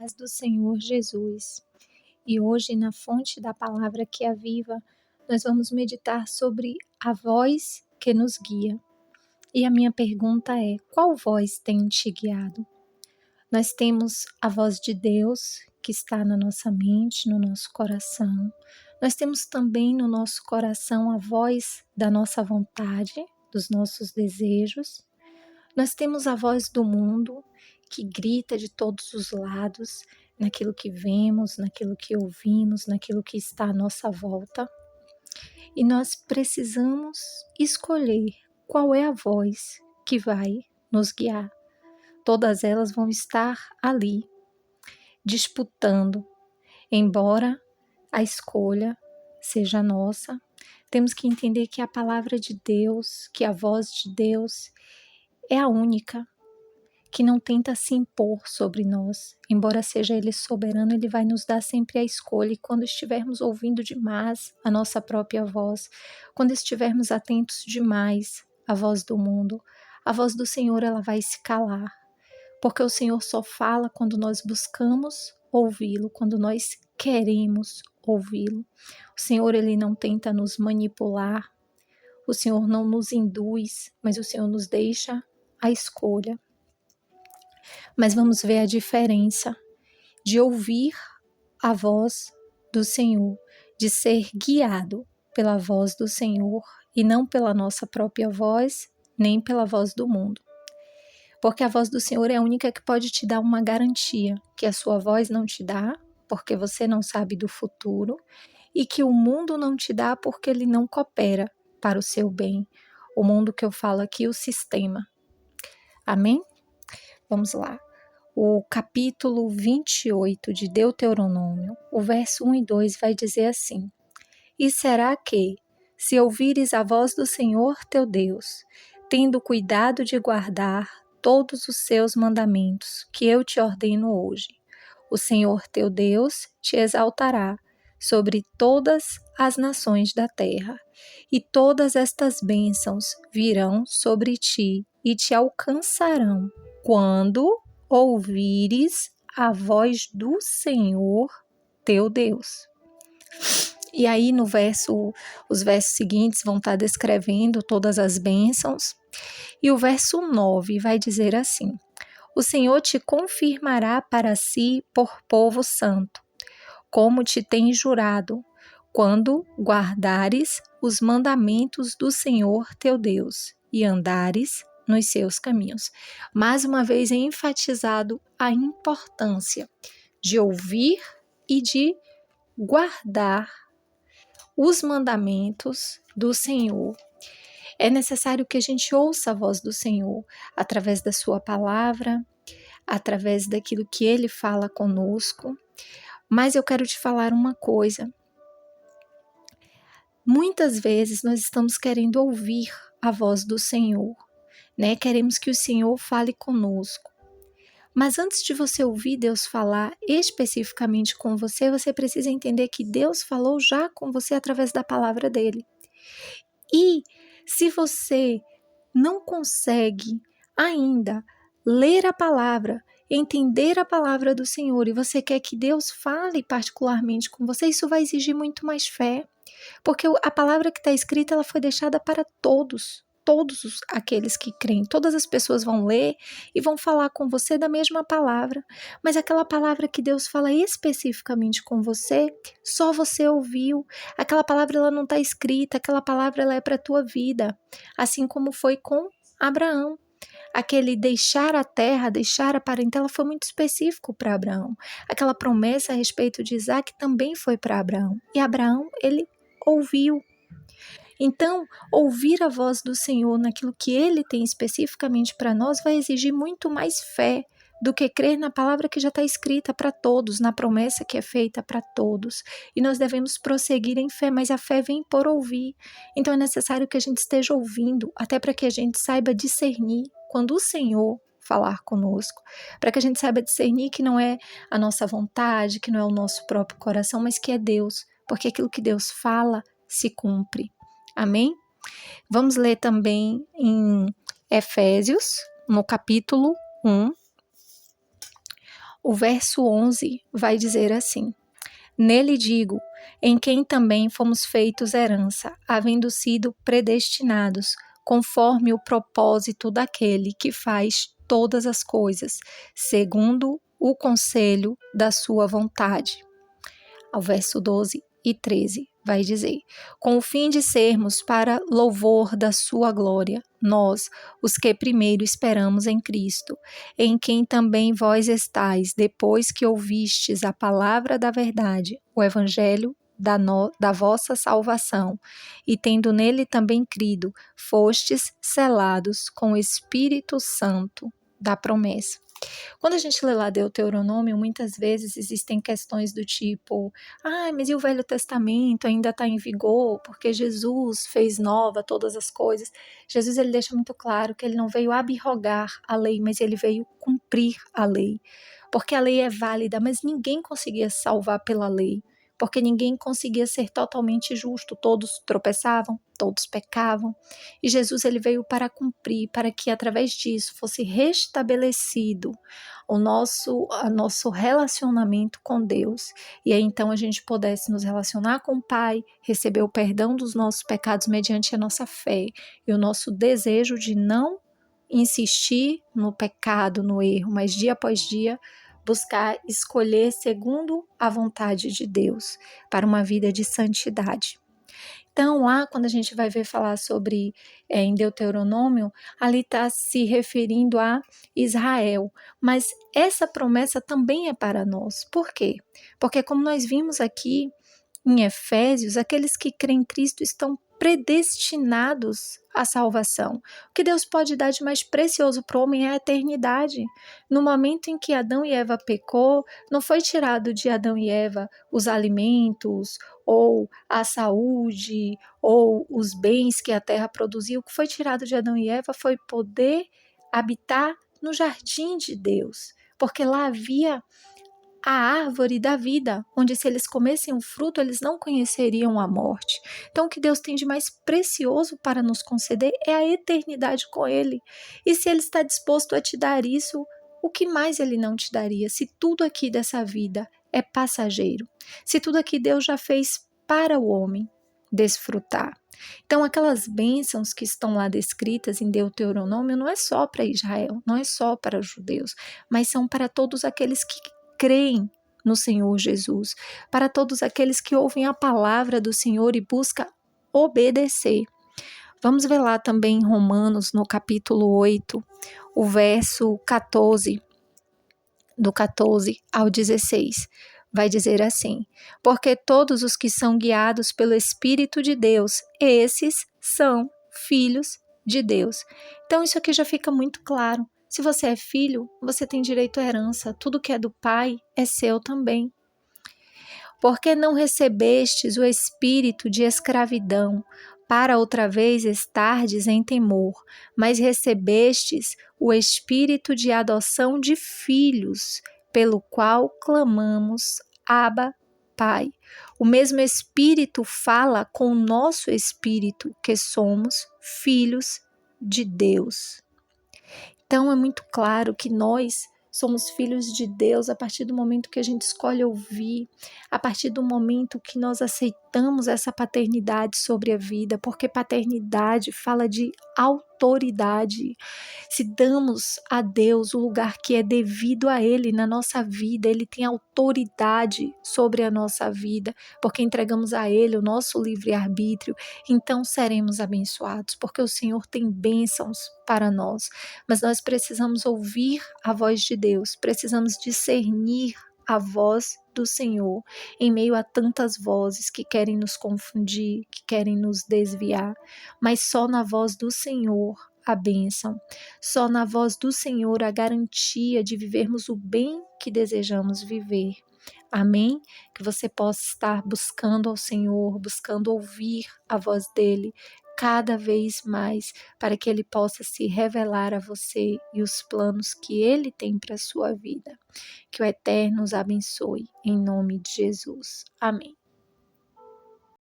Paz do Senhor Jesus. E hoje, na fonte da palavra que é viva, nós vamos meditar sobre a voz que nos guia. E a minha pergunta é: qual voz tem te guiado? Nós temos a voz de Deus que está na nossa mente, no nosso coração. Nós temos também no nosso coração a voz da nossa vontade, dos nossos desejos. Nós temos a voz do mundo que grita de todos os lados, naquilo que vemos, naquilo que ouvimos, naquilo que está à nossa volta. E nós precisamos escolher qual é a voz que vai nos guiar. Todas elas vão estar ali, disputando. Embora a escolha seja nossa, temos que entender que a palavra de Deus, que a voz de Deus é a única, que não tenta se impor sobre nós. Embora seja Ele soberano, Ele vai nos dar sempre a escolha. E quando estivermos ouvindo demais a nossa própria voz, quando estivermos atentos demais à voz do mundo, a voz do Senhor ela vai se calar. Porque o Senhor só fala quando nós buscamos ouvi-lo, quando nós queremos ouvi-lo. O Senhor ele não tenta nos manipular, o Senhor não nos induz, mas o Senhor nos deixa a escolha. Mas vamos ver a diferença de ouvir a voz do Senhor, de ser guiado pela voz do Senhor e não pela nossa própria voz, nem pela voz do mundo. Porque a voz do Senhor é a única que pode te dar uma garantia que a sua voz não te dá, porque você não sabe do futuro, e que o mundo não te dá porque ele não coopera para o seu bem. O mundo que eu falo aqui, o sistema. Amém? Vamos lá. O capítulo 28 de Deuteronômio, o verso 1 e 2 vai dizer assim: E será que, se ouvires a voz do Senhor teu Deus, tendo cuidado de guardar todos os seus mandamentos que eu te ordeno hoje, o Senhor teu Deus te exaltará sobre todas as nações da terra, e todas estas bênçãos virão sobre ti e te alcançarão quando ouvires a voz do Senhor teu Deus. E aí os versos seguintes vão estar descrevendo todas as bênçãos. E o verso 9 vai dizer assim: O Senhor te confirmará para si por povo santo, como te tem jurado, quando guardares os mandamentos do Senhor teu Deus e andares nos seus caminhos. Mais uma vez é enfatizado a importância de ouvir e de guardar os mandamentos do Senhor. É necessário que a gente ouça a voz do Senhor através da sua palavra, através daquilo que Ele fala conosco. Mas eu quero te falar uma coisa. Muitas vezes nós estamos querendo ouvir a voz do Senhor, né? Queremos que o Senhor fale conosco. Mas antes de você ouvir Deus falar especificamente com você, você precisa entender que Deus falou já com você através da palavra dele. E se você não consegue ainda ler a palavra, entender a palavra do Senhor e você quer que Deus fale particularmente com você, isso vai exigir muito mais fé. Porque a palavra que está escrita ela foi deixada para todos aqueles que creem. Todas as pessoas vão ler e vão falar com você da mesma palavra. Mas aquela palavra que Deus fala especificamente com você, só você ouviu. Aquela palavra ela não está escrita, aquela palavra ela é para a tua vida. Assim como foi com Abraão. Aquele deixar a terra, deixar a parentela foi muito específico para Abraão. Aquela promessa a respeito de Isaac também foi para Abraão. E Abraão, ele ouviu. Então, ouvir a voz do Senhor naquilo que Ele tem especificamente para nós vai exigir muito mais fé do que crer na palavra que já está escrita para todos, na promessa que é feita para todos. E nós devemos prosseguir em fé, mas a fé vem por ouvir. Então é necessário que a gente esteja ouvindo, até para que a gente saiba discernir quando o Senhor falar conosco, para que a gente saiba discernir que não é a nossa vontade, que não é o nosso próprio coração, mas que é Deus, porque aquilo que Deus fala se cumpre. Amém? Vamos ler também em Efésios, no capítulo 1, O verso 11 vai dizer assim: Nele digo, em quem também fomos feitos herança, havendo sido predestinados, conforme o propósito daquele que faz todas as coisas, segundo o conselho da sua vontade. Ao verso 12 e 13 vai dizer: com o fim de sermos para louvor da sua glória, nós, os que primeiro esperamos em Cristo, em quem também vós estáis, depois que ouvistes a palavra da verdade, o evangelho da vossa salvação, e tendo nele também crido, fostes selados com o Espírito Santo da promessa. Quando a gente lê lá Deuteronômio, muitas vezes existem questões do tipo: mas e o Velho Testamento ainda está em vigor, porque Jesus fez nova todas as coisas. Jesus, ele deixa muito claro que ele não veio abrogar a lei, mas ele veio cumprir a lei. Porque a lei é válida, mas ninguém conseguia salvar pela lei. Porque ninguém conseguia ser totalmente justo, todos tropeçavam, todos pecavam, e Jesus, ele veio para cumprir, para que através disso fosse restabelecido o nosso relacionamento com Deus, e aí então a gente pudesse nos relacionar com o Pai, receber o perdão dos nossos pecados mediante a nossa fé, e o nosso desejo de não insistir no pecado, no erro, mas dia após dia buscar escolher segundo a vontade de Deus para uma vida de santidade. Então, lá, quando a gente vai ver falar sobre em Deuteronômio, ali está se referindo a Israel. Mas essa promessa também é para nós. Por quê? Porque, como nós vimos aqui em Efésios, aqueles que creem em Cristo estão predestinados à salvação. O que Deus pode dar de mais precioso para o homem é a eternidade. No momento em que Adão e Eva pecou, não foi tirado de Adão e Eva os alimentos, ou a saúde, ou os bens que a terra produzia. O que foi tirado de Adão e Eva foi poder habitar no jardim de Deus, porque lá havia a árvore da vida, onde se eles comessem o fruto, eles não conheceriam a morte. Então, o que Deus tem de mais precioso para nos conceder é a eternidade com Ele. E se Ele está disposto a te dar isso, o que mais Ele não te daria? Se tudo aqui dessa vida é passageiro, se tudo aqui Deus já fez para o homem desfrutar. Então, aquelas bênçãos que estão lá descritas em Deuteronômio não é só para Israel, não é só para os judeus, mas são para todos aqueles que creem no Senhor Jesus, para todos aqueles que ouvem a palavra do Senhor e buscam obedecer. Vamos ver lá também em Romanos, no capítulo 8, o verso 14, do 14 ao 16. Vai dizer assim: porque todos os que são guiados pelo Espírito de Deus, esses são filhos de Deus. Então isso aqui já fica muito claro. Se você é filho, você tem direito à herança. Tudo que é do Pai é seu também. Porque não recebestes o espírito de escravidão, para outra vez estardes em temor, mas recebestes o espírito de adoção de filhos, pelo qual clamamos, Abba, Pai. O mesmo Espírito fala com o nosso espírito que somos filhos de Deus. Então é muito claro que nós somos filhos de Deus a partir do momento que a gente escolhe ouvir, a partir do momento que nós aceitamos essa paternidade sobre a vida, porque paternidade fala de autoridade. Se damos a Deus o lugar que é devido a Ele na nossa vida, Ele tem autoridade sobre a nossa vida, porque entregamos a Ele o nosso livre-arbítrio, então seremos abençoados, porque o Senhor tem bênçãos para nós, mas nós precisamos ouvir a voz de Deus, precisamos discernir a voz do Senhor em meio a tantas vozes que querem nos confundir, que querem nos desviar, mas só na voz do Senhor a bênção, só na voz do Senhor a garantia de vivermos o bem que desejamos viver. Amém? Que você possa estar buscando ao Senhor, buscando ouvir a voz dEle cada vez mais, para que Ele possa se revelar a você e os planos que Ele tem para a sua vida. Que o Eterno os abençoe, em nome de Jesus. Amém.